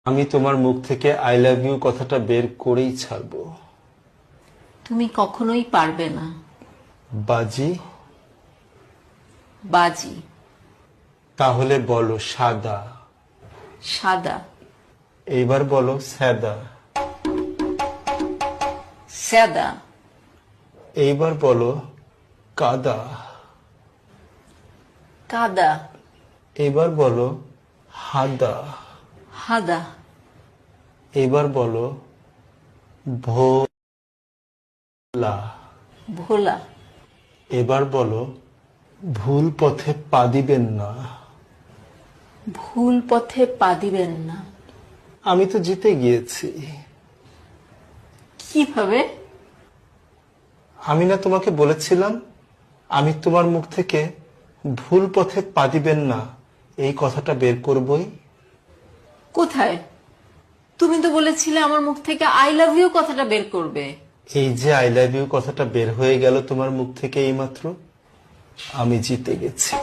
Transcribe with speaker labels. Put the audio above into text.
Speaker 1: আমি তোমার মুখ থেকে আই লাভ ইউ কথাটা বের করেই ছাড়বো।
Speaker 2: তুমি কখনোই পারবে না।
Speaker 1: বাজি?
Speaker 2: বাজি।
Speaker 1: তাহলে বলো সাদা।
Speaker 2: সাদা।
Speaker 1: এইবার বলো সাদা।
Speaker 2: সাদা।
Speaker 1: এইবার বলো কাদা।
Speaker 2: কাদা।
Speaker 1: এবার বলো হাদা।
Speaker 2: হাদা।
Speaker 1: এবার বলো ভোলা।
Speaker 2: ভোলা।
Speaker 1: এবার বলো ভুল পথে পা দিবেন না।
Speaker 2: ভুল পথে পা দিবেন না।
Speaker 1: আমি তো জিতে গিয়েছি।
Speaker 2: কিভাবে?
Speaker 1: আমি না তোমাকে বলেছিলাম আমি তোমার মুখ থেকে ভুল পথে পা দিবেন না এই কথাটা বের করবই।
Speaker 2: কোথায়? তুমি তো বলেছিলে আমার মুখ থেকে আই লাভ ইউ কথাটা বের করবে।
Speaker 1: এই যে আই লাভ ইউ কথাটা বের হয়ে গেল তোমার মুখ থেকে এইমাত্র, আমি জিতে গেছি।